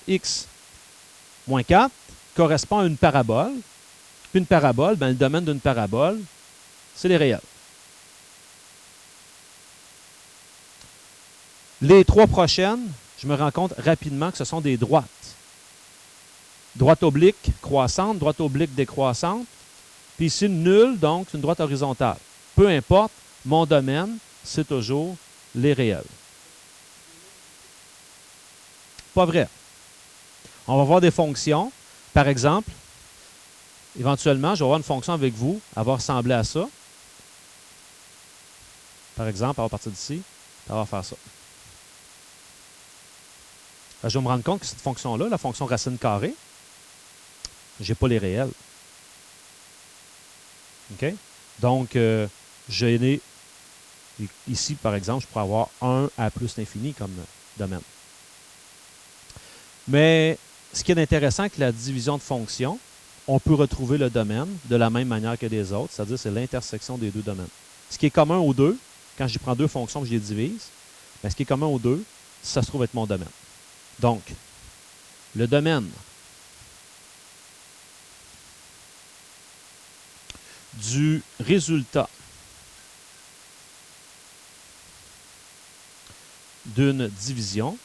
x moins 4 correspond à une parabole. Puis une parabole, ben, le domaine d'une parabole, c'est les réels. Les trois prochaines, je me rends compte rapidement que ce sont des droites. Droite oblique croissante, droite oblique décroissante. Puis ici, nulle, donc c'est une droite horizontale. Peu importe, mon domaine, c'est toujours les réels. Pas vrai. On va voir des fonctions. Par exemple, éventuellement, je vais avoir une fonction avec vous, elle va ressembler à ça. Par exemple, elle va partir d'ici, elle va faire ça. Je vais me rendre compte que cette fonction-là, la fonction racine carrée, je n'ai pas les réels. OK? Donc, ici, par exemple, je pourrais avoir 1 à plus l'infini comme domaine. Mais ce qui est intéressant avec la division de fonctions, on peut retrouver le domaine de la même manière que les autres, c'est-à-dire c'est l'intersection des deux domaines. Ce qui est commun aux deux, quand je prends deux fonctions et je les divise, bien, ce qui est commun aux deux, ça se trouve être mon domaine. Donc, le domaine du résultat d'une division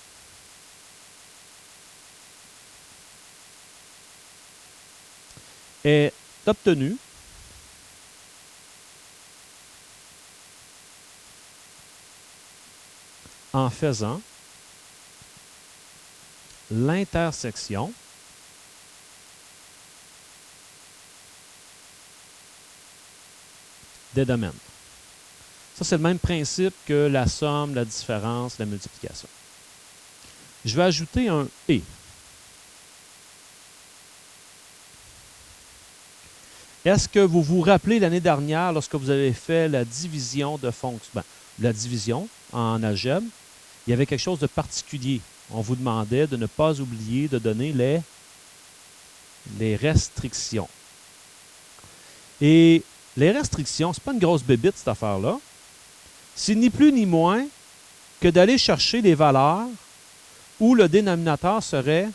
est obtenu en faisant l'intersection des domaines. Ça, c'est le même principe que la somme, la différence, la multiplication. Je vais ajouter un « et ». Est-ce que vous vous rappelez l'année dernière, lorsque vous avez fait la division de fonctions, la division en algèbre, il y avait quelque chose de particulier. On vous demandait de ne pas oublier de donner les restrictions. Et les restrictions, ce n'est pas une grosse bébite, cette affaire-là. C'est ni plus ni moins que d'aller chercher les valeurs où le dénominateur serait,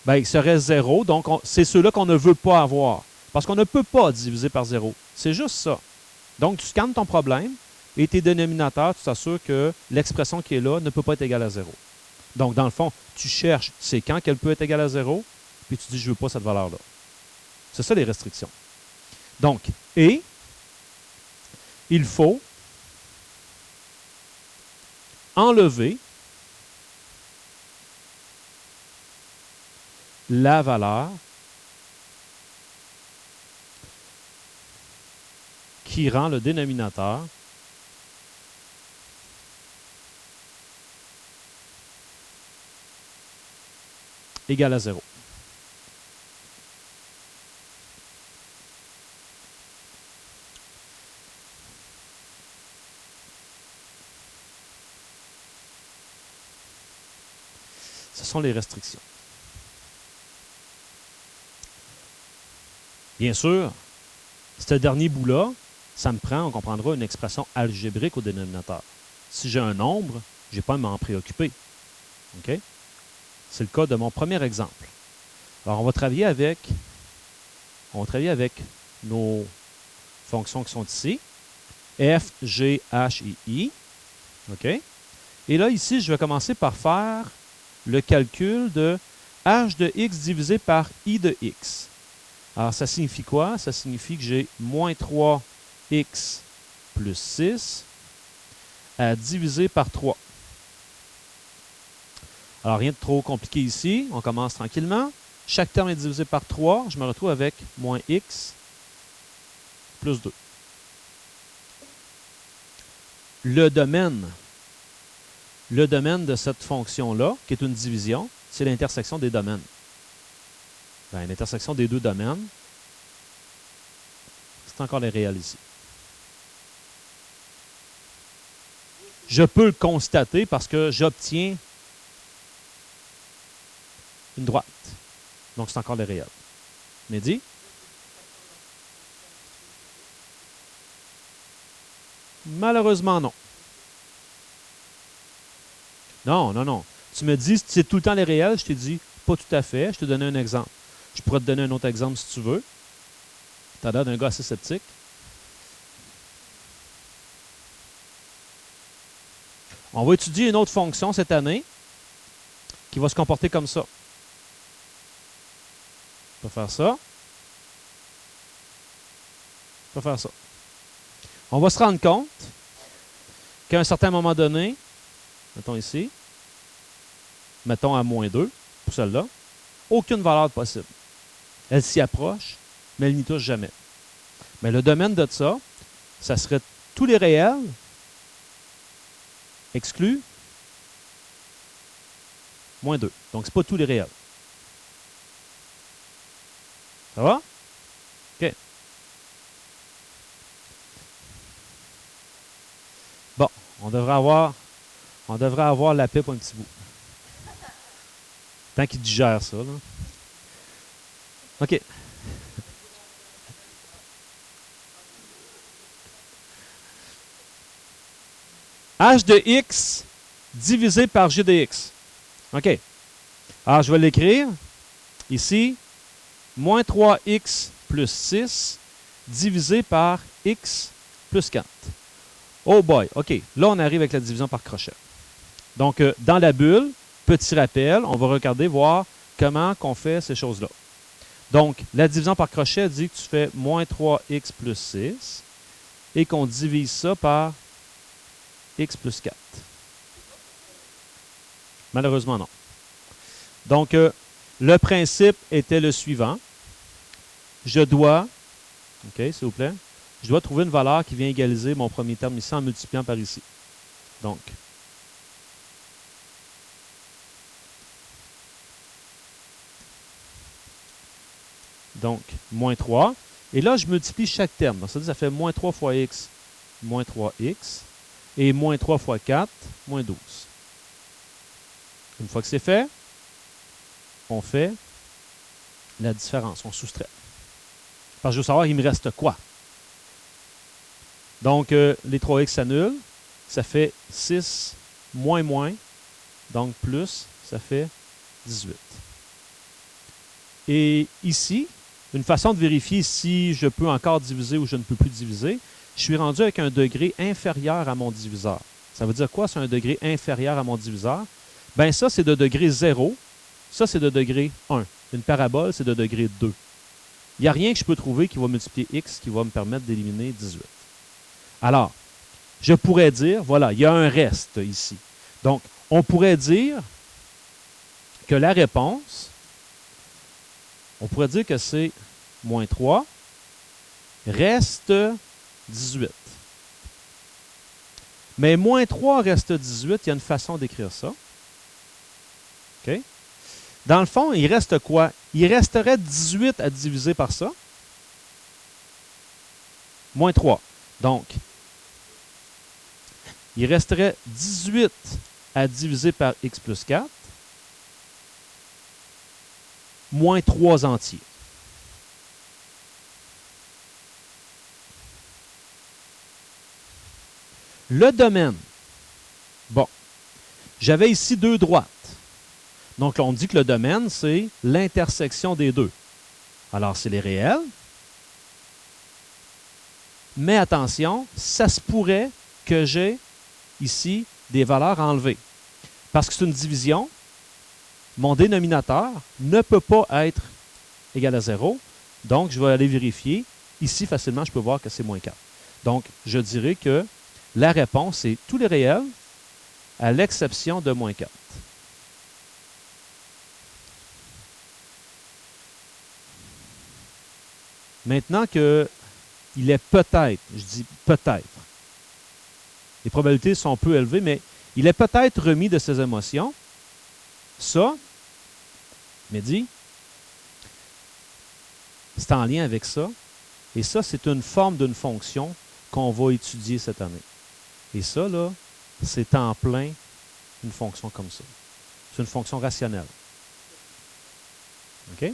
serait 0. Donc, c'est ceux-là qu'on ne veut pas avoir. Parce qu'on ne peut pas diviser par 0. C'est juste ça. Donc, tu scannes ton problème et tes dénominateurs, tu t'assures que l'expression qui est là ne peut pas être égale à 0. Donc, dans le fond, tu cherches c'est quand qu'elle peut être égale à 0, puis tu dis je ne veux pas cette valeur-là. C'est ça les restrictions. Donc, et il faut enlever la valeur qui rend le dénominateur égal à 0. Ce sont les restrictions. Bien sûr, ce dernier bout-là, ça me prend, on comprendra, une expression algébrique au dénominateur. Si j'ai un nombre, je n'ai pas à m'en préoccuper. OK? C'est le cas de mon premier exemple. Alors, on va travailler avec nos fonctions qui sont ici. F, G, H et I. OK? Et là, ici, je vais commencer par faire le calcul de H de X divisé par I de X. Alors, ça signifie quoi? Ça signifie que j'ai moins 3x plus 6 à diviser par 3. Alors, rien de trop compliqué ici. On commence tranquillement. Chaque terme est divisé par 3. Je me retrouve avec moins x plus 2. Le domaine de cette fonction-là, qui est une division, c'est l'intersection des domaines. L'intersection des deux domaines, c'est encore les réels ici. Je peux le constater parce que j'obtiens une droite. Donc, c'est encore les réels. Mehdi? Malheureusement, non. Non. Tu me dis, c'est tout le temps les réels. Je t'ai dit, pas tout à fait. Je t'ai donné un exemple. Je pourrais te donner un autre exemple si tu veux. Tu as l'air d'un gars assez sceptique. On va étudier une autre fonction cette année qui va se comporter comme ça. On peut faire ça. On peut faire ça. On va se rendre compte qu'à un certain moment donné, mettons ici, mettons à -2 pour celle-là, aucune valeur possible. Elle s'y approche, mais elle n'y touche jamais. Mais le domaine de ça, ça serait tous les réels exclus -2. Donc, ce n'est pas tous les réels. Ça va? OK. Bon, on devrait avoir la paix pour un petit bout. Tant qu'il digère ça, là. OK. H de x divisé par G de x. OK. Alors, je vais l'écrire ici. Moins 3x plus 6 divisé par x plus 4. Oh boy, OK. Là, on arrive avec la division par crochet. Donc, dans la bulle, petit rappel, on va regarder, voir comment on fait ces choses-là. Donc, la division par crochet dit que tu fais moins 3x plus 6 et qu'on divise ça par x plus 4. Malheureusement, non. Donc, le principe était le suivant. Je dois, OK, s'il vous plaît, je dois trouver une valeur qui vient égaliser mon premier terme ici en multipliant par ici. Donc, moins 3. Et là, je multiplie chaque terme. Donc, ça fait moins 3 fois x, moins 3x. Et moins 3 fois 4, moins 12. Une fois que c'est fait, on fait la différence. On soustrait. Parce que je veux savoir, il me reste quoi. Donc, les 3x s'annulent. Ça fait 6 moins moins. Donc, plus, ça fait 18. Et ici, une façon de vérifier si je peux encore diviser ou je ne peux plus diviser, je suis rendu avec un degré inférieur à mon diviseur. Ça veut dire quoi, c'est un degré inférieur à mon diviseur? Bien, ça, c'est de degré 0. Ça, c'est de degré 1. Une parabole, c'est de degré 2. Il n'y a rien que je peux trouver qui va multiplier x qui va me permettre d'éliminer 18. Alors, je pourrais dire, voilà, il y a un reste ici. Donc, on pourrait dire que la réponse, on pourrait dire que c'est moins 3 reste 18. Mais moins 3 reste 18, il y a une façon d'écrire ça. OK? Dans le fond, il reste quoi? Il resterait 18 à diviser par ça. Moins 3. Donc, il resterait 18 à diviser par x plus 4. Moins 3 entiers. Le domaine. Bon. J'avais ici deux droites. Donc, on dit que le domaine, c'est l'intersection des deux. Alors, c'est les réels. Mais attention, ça se pourrait que j'ai ici des valeurs enlevées. Parce que c'est une division, mon dénominateur ne peut pas être égal à 0. Donc, je vais aller vérifier. Ici, facilement, je peux voir que c'est moins 4. Donc, je dirais que la réponse est tous les réels à l'exception de moins 4. Maintenant qu'il est peut-être, je dis peut-être, les probabilités sont peu élevées, mais il est peut-être remis de ses émotions. Ça, Mehdi, c'est en lien avec ça. Et ça, c'est une forme d'une fonction qu'on va étudier cette année. Et ça, là, c'est en plein une fonction comme ça. C'est une fonction rationnelle. OK?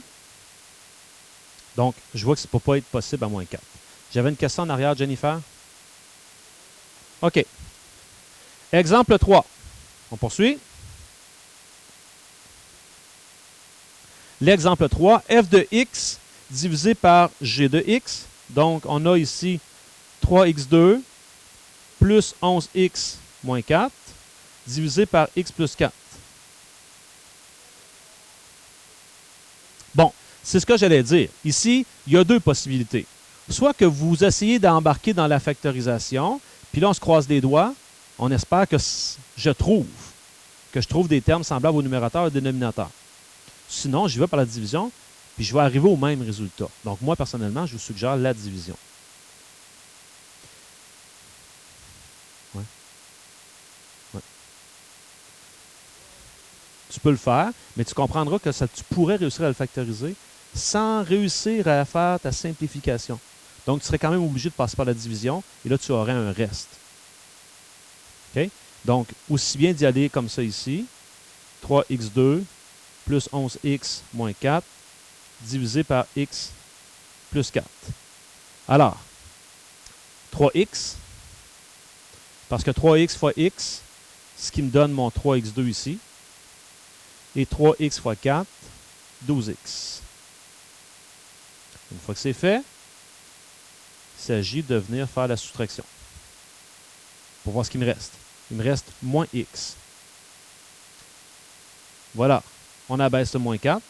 Donc, je vois que ça ne peut pas être possible à moins 4. J'avais une question en arrière, Jennifer? OK. Exemple 3. On poursuit. L'exemple 3, f de x divisé par g de x. Donc, on a ici 3x2 plus 11x moins 4 divisé par x plus 4. Bon, c'est ce que j'allais dire. Ici, il y a deux possibilités. Soit que vous essayez d'embarquer dans la factorisation, puis là, on se croise les doigts, on espère que je trouve des termes semblables au numérateur et au dénominateur. Sinon, j'y vais par la division, puis je vais arriver au même résultat. Donc, moi, personnellement, je vous suggère la division. Ouais. Ouais. Tu peux le faire, mais tu comprendras que tu pourrais réussir à le factoriser sans réussir à faire ta simplification. Donc, tu serais quand même obligé de passer par la division, et là, tu aurais un reste. OK? Donc, aussi bien d'y aller comme ça ici, 3x2 plus 11x moins 4 divisé par x plus 4. Alors, 3x, parce que 3x fois x, ce qui me donne mon 3x2 ici, et 3x fois 4, 12x. Une fois que c'est fait, il s'agit de venir faire la soustraction. Pour voir ce qu'il me reste. Il me reste moins x. Voilà. On abaisse le moins 4.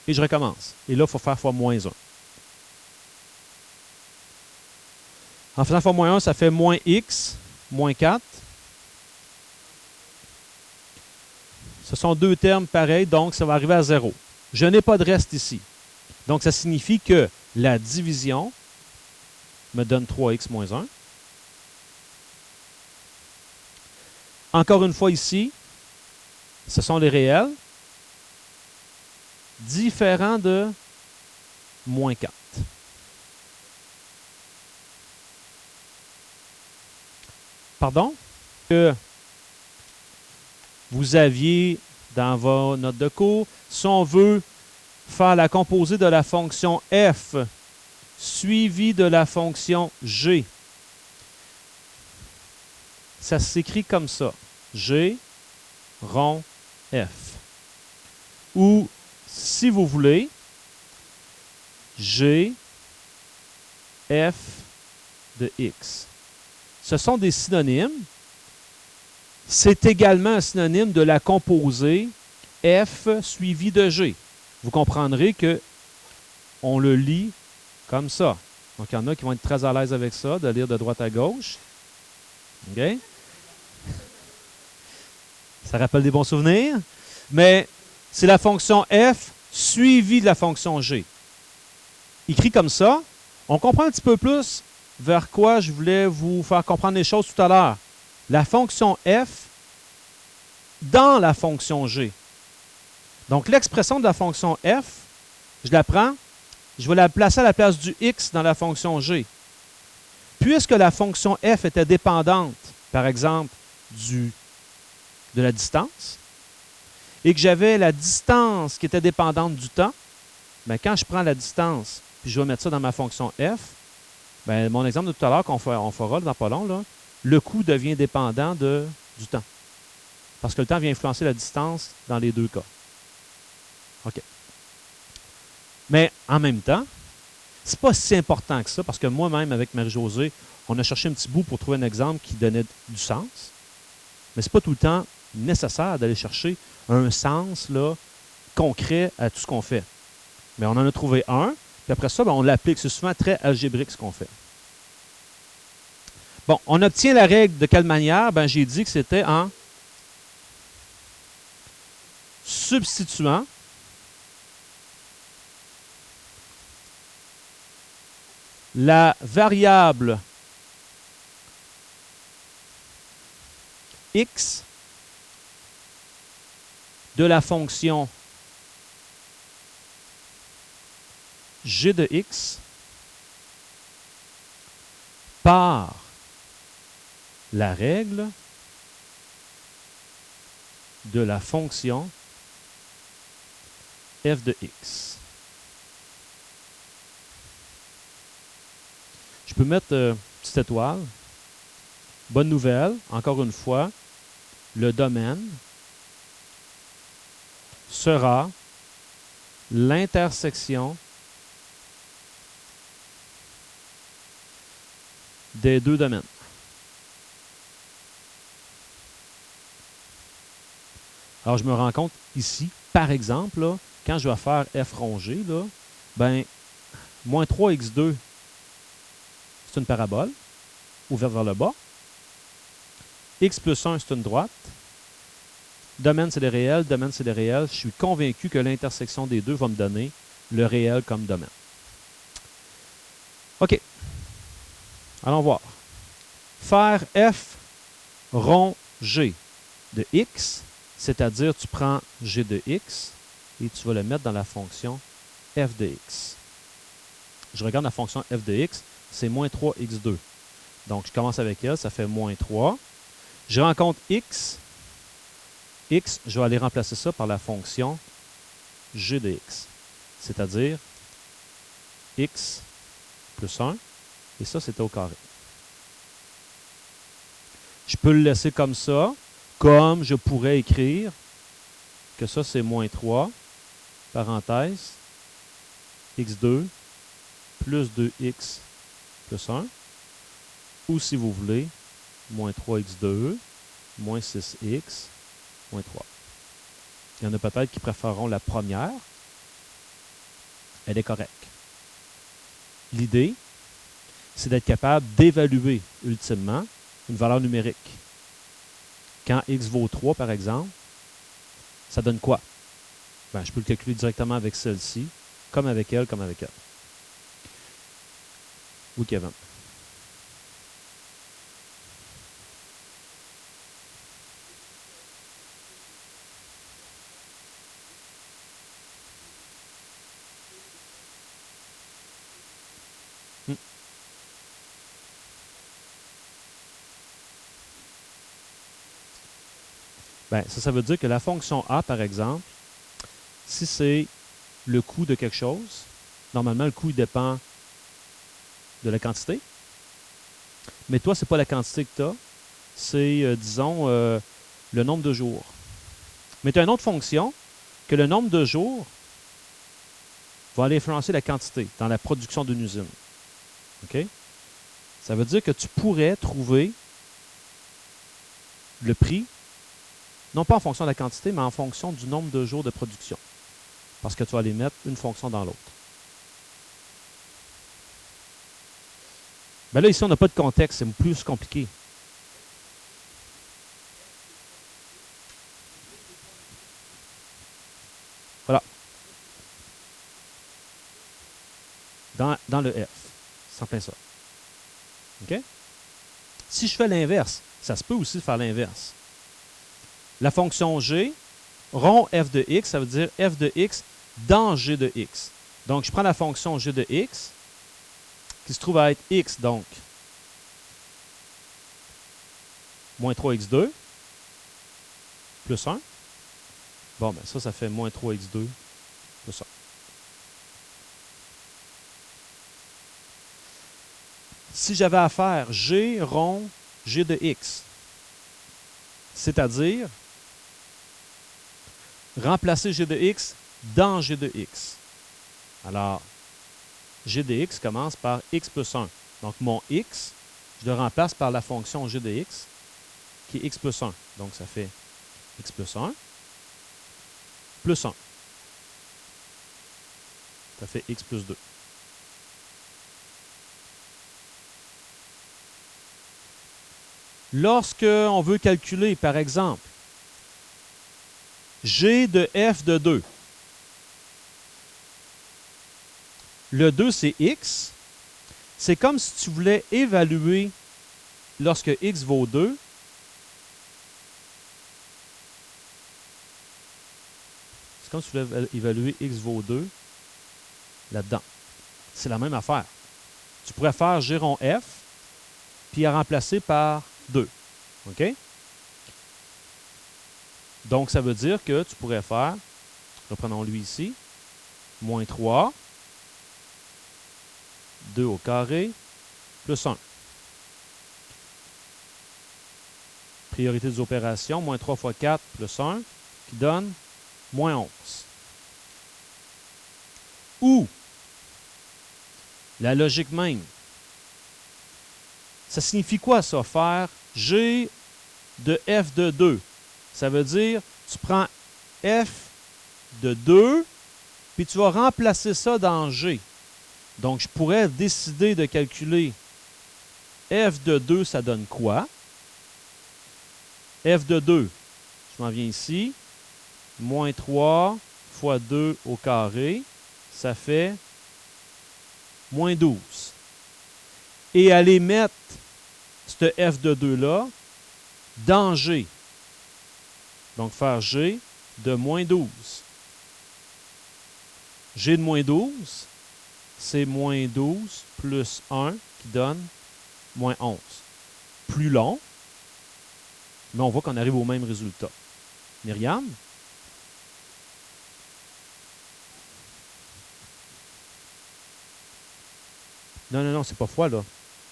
Et je recommence. Et là, il faut faire fois moins 1. En faisant fois moins 1, ça fait moins x, moins 4. Ce sont deux termes pareils, donc ça va arriver à 0. Je n'ai pas de reste ici. Donc, ça signifie que la division me donne 3x moins 1. Encore une fois ici, ce sont les réels différents de moins 4. Pardon? Que vous aviez dans vos notes de cours, si on veut faire la composée de la fonction f suivie de la fonction g, ça s'écrit comme ça. G rond f. Ou, si vous voulez, g f de x. Ce sont des synonymes. C'est également un synonyme de la composée f suivie de g. Vous comprendrez que on le lit comme ça. Donc, il y en a qui vont être très à l'aise avec ça, de lire de droite à gauche. OK? Ça rappelle des bons souvenirs. Mais c'est la fonction f suivie de la fonction g. Écrit comme ça, on comprend un petit peu plus vers quoi je voulais vous faire comprendre les choses tout à l'heure. La fonction f dans la fonction g. Donc, l'expression de la fonction f, je la prends, je vais la placer à la place du x dans la fonction g. Puisque la fonction f était dépendante, par exemple, de la distance, et que j'avais la distance qui était dépendante du temps, bien, quand je prends la distance, puis je vais mettre ça dans ma fonction f, bien, mon exemple de tout à l'heure qu'on fera dans pas long, là, le coût devient dépendant du temps. Parce que le temps vient influencer la distance dans les deux cas. OK. Mais en même temps, c'est pas si important que ça, parce que moi-même, avec Marie-Josée, on a cherché un petit bout pour trouver un exemple qui donnait du sens. Mais c'est pas tout le temps nécessaire d'aller chercher un sens là, concret à tout ce qu'on fait. Mais on en a trouvé un, puis après ça, bien, on l'applique. C'est souvent très algébrique ce qu'on fait. Bon, on obtient la règle de quelle manière? Ben, j'ai dit que c'était en substituant la variable x de la fonction g de x par la règle de la fonction f de x. Je peux mettre petite étoile. Bonne nouvelle, encore une fois, le domaine sera l'intersection des deux domaines. Alors, je me rends compte ici, par exemple, là, quand je vais faire f rongé, là, ben, moins 3x2, c'est une parabole, ouverte vers le bas. X plus 1, c'est une droite. Domaine, c'est des réels. Domaine, c'est des réels. Je suis convaincu que l'intersection des deux va me donner le réel comme domaine. OK. Allons voir. Faire f rond g de x, c'est-à-dire tu prends g de x et tu vas le mettre dans la fonction f de x. Je regarde la fonction f de x, c'est moins 3x2. Donc, je commence avec elle, ça fait moins 3. Je rencontre x. X, je vais aller remplacer ça par la fonction g de x, c'est-à-dire x plus 1, et ça, c'était au carré. Je peux le laisser comme ça, comme je pourrais écrire que ça, c'est moins 3, parenthèse, x2 plus 2x plus 1, ou si vous voulez, moins 3x2, moins 6x, moins 3. Il y en a peut-être qui préféreront la première. Elle est correcte. L'idée, c'est d'être capable d'évaluer ultimement une valeur numérique. Quand x vaut 3, par exemple, ça donne quoi? Ben, je peux le calculer directement avec celle-ci, comme avec elle, comme avec elle. Oui, Kevin. Hmm. Ben, ça veut dire que la fonction a, par exemple, si c'est le coût de quelque chose, normalement, le coût il dépend de la quantité. Mais toi, ce n'est pas la quantité que tu as, c'est, disons, le nombre de jours. Mais tu as une autre fonction que le nombre de jours va aller influencer la quantité dans la production d'une usine. OK? Ça veut dire que tu pourrais trouver le prix, non pas en fonction de la quantité, mais en fonction du nombre de jours de production. Parce que tu vas aller mettre une fonction dans l'autre. Ben là, ici, on n'a pas de contexte, c'est plus compliqué. Voilà. Dans le F. C'est en plein ça. OK? Si je fais l'inverse, ça se peut aussi faire l'inverse. La fonction g, rond f de x, ça veut dire f de x dans g de x. Donc, je prends la fonction g de x, qui se trouve à être x, donc, moins 3x2, plus 1. Bon, ben ça fait moins 3x2, plus 1. Si j'avais à faire g rond g de x, c'est-à-dire remplacer g de x dans g de x. Alors, g de x commence par x plus 1. Donc, mon x, je le remplace par la fonction g de x, qui est x plus 1. Donc, ça fait x plus 1, plus 1. Ça fait x plus 2. Lorsque on veut calculer, par exemple, g de f de 2, le 2, c'est x. C'est comme si tu voulais évaluer, lorsque x vaut 2, c'est comme si tu voulais évaluer x vaut 2 là-dedans. C'est la même affaire. Tu pourrais faire g rond f, puis à remplacer par 2. OK? Donc, ça veut dire que tu pourrais faire, reprenons-lui ici, moins 3, 2 au carré, plus 1. Priorité des opérations, moins 3 fois 4 plus 1, qui donne moins 11. Ou, la logique même. Ça signifie quoi ça, faire G de f de 2? Ça veut dire, tu prends f de 2, puis tu vas remplacer ça dans G. Donc, je pourrais décider de calculer f de 2, ça donne quoi? F de 2, je m'en viens ici, moins 3 fois 2 au carré, ça fait moins 12. Et aller mettre ce f de 2-là dans G. Donc, faire G de moins 12. G de moins 12, c'est moins 12 plus 1 qui donne moins 11. Plus long, mais on voit qu'on arrive au même résultat. Myriam? Non, non, non, c'est pas fois, là.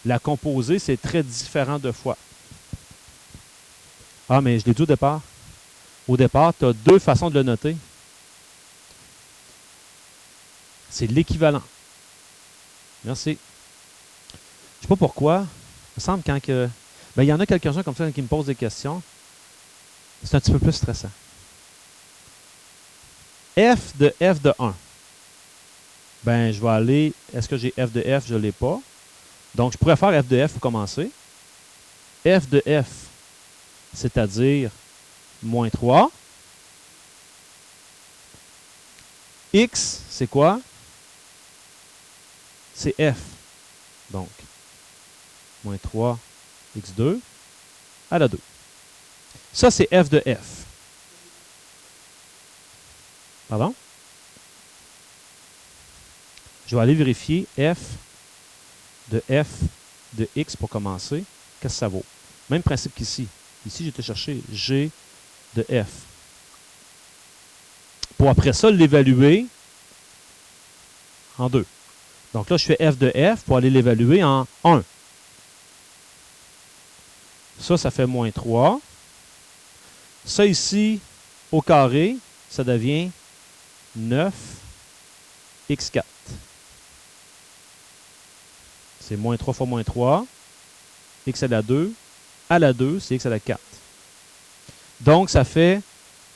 La composée, c'est très différent de fois. Ah, mais je l'ai dit au départ. Au départ, tu as deux façons de le noter. C'est l'équivalent. Merci. Je ne sais pas pourquoi. Il me semble quand que... Ben, il y en a quelques-uns comme ça qui me posent des questions. C'est un petit peu plus stressant. F de 1. Ben, je vais aller... Est-ce que j'ai f de f? Je ne l'ai pas. Donc, je pourrais faire f de f pour commencer. F de f, c'est-à-dire moins 3. X, c'est quoi? C'est f. Donc, moins 3, x2, à la 2. Ça, c'est f de f. Pardon? Je vais aller vérifier f de x pour commencer. Qu'est-ce que ça vaut? Même principe qu'ici. Ici, j'ai été chercher g de f. Pour après ça, l'évaluer en 2. Donc là, je fais f de f pour aller l'évaluer en 1. Ça fait moins 3. Ça ici, au carré, ça devient 9x4. C'est moins 3 fois moins 3. X à la 2. À la 2, c'est x à la 4. Donc, ça fait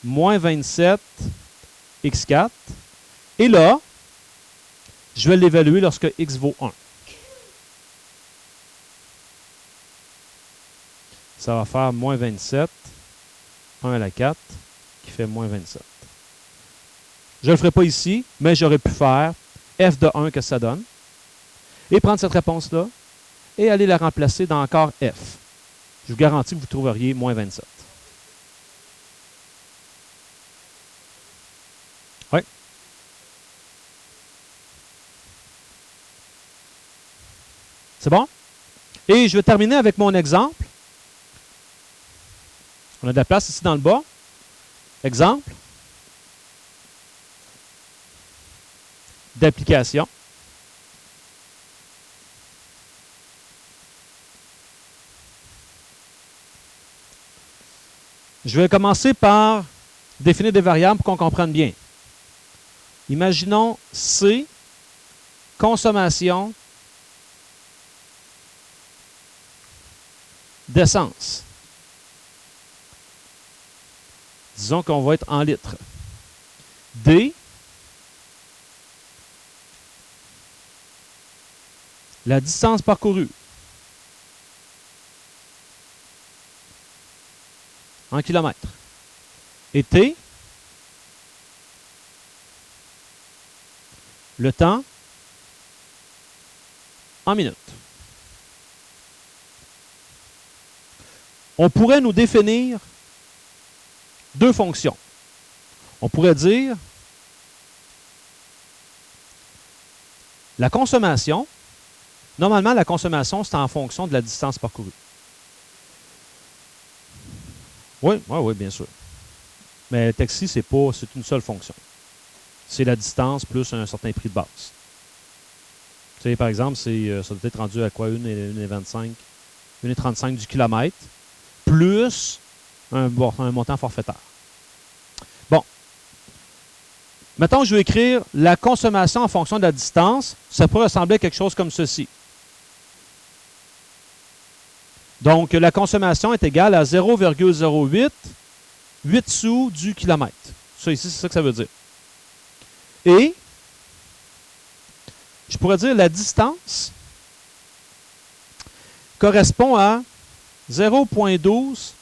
moins 27 x4. Et là, je vais l'évaluer lorsque x vaut 1. Ça va faire moins 27, 1 à la 4, qui fait moins 27. Je ne le ferai pas ici, mais j'aurais pu faire f de 1, que ça donne, et prendre cette réponse-là, et aller la remplacer dans encore f. Je vous garantis que vous trouveriez moins 27. Oui. C'est bon? Et je vais terminer avec mon exemple. On a de la place ici dans le bas. Exemple d'application. Je vais commencer par définir des variables pour qu'on comprenne bien. Imaginons C, consommation d'essence. Disons qu'on va être en litres. D, la distance parcourue. En kilomètres. Et T, le temps en minutes. On pourrait nous définir deux fonctions. On pourrait dire la consommation. Normalement, la consommation, c'est en fonction de la distance parcourue. Oui, bien sûr. Mais le taxi, c'est une seule fonction. C'est la distance plus un certain prix de base. Tu sais, par exemple, ça doit être rendu à quoi? 1,25, 1,35 du kilomètre, plus un montant forfaitaire. Bon. Mettons que je vais écrire la consommation en fonction de la distance. Ça pourrait ressembler à quelque chose comme ceci. Donc, la consommation est égale à 0,08 8 sous du kilomètre. Ça ici, c'est ça que ça veut dire. Et je pourrais dire la distance correspond à 0,12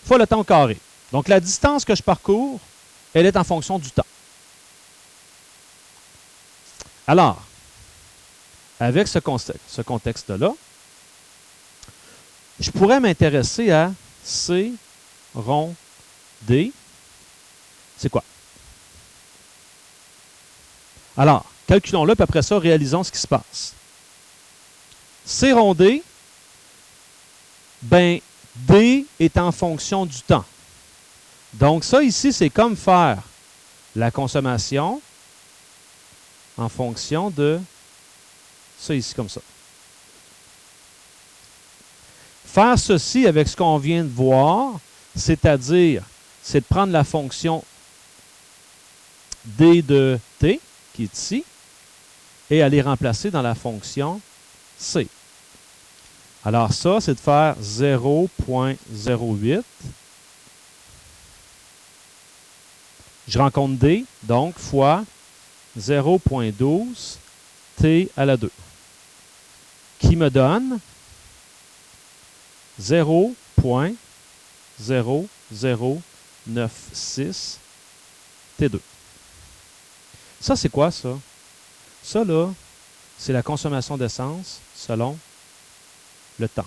fois le temps au carré. Donc, la distance que je parcours, elle est en fonction du temps. Alors, avec ce contexte-là, je pourrais m'intéresser à C rond D. C'est quoi? Alors, calculons-le, puis après ça, réalisons ce qui se passe. C rond D, ben, D est en fonction du temps. Donc, ça ici, c'est comme faire la consommation en fonction de ça ici, comme ça. Faire ceci avec ce qu'on vient de voir, c'est-à-dire, c'est de prendre la fonction D de T, qui est ici, et aller remplacer dans la fonction C. Alors ça, c'est de faire 0,08. Je rencontre D, donc, fois 0,12 T à la 2, qui me donne 0,0096 T2. Ça, c'est quoi, ça? Ça, là, c'est la consommation d'essence selon le temps.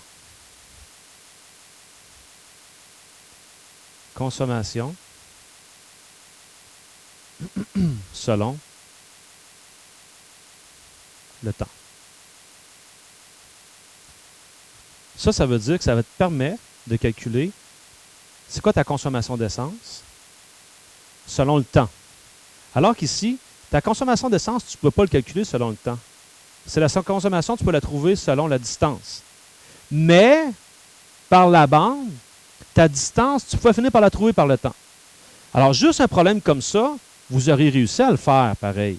Consommation selon le temps. Ça veut dire que ça va te permettre de calculer c'est quoi ta consommation d'essence selon le temps. Alors qu'ici, ta consommation d'essence, tu ne peux pas le calculer selon le temps. C'est la consommation, tu peux la trouver selon la distance. Mais, par la bande, ta distance, tu peux finir par la trouver par le temps. Alors, juste un problème comme ça, vous auriez réussi à le faire pareil.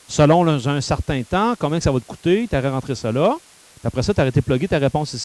Selon un certain temps, combien que ça va te coûter, tu aurais rentré ça là, puis après ça, tu aurais été plugué ta réponse ici.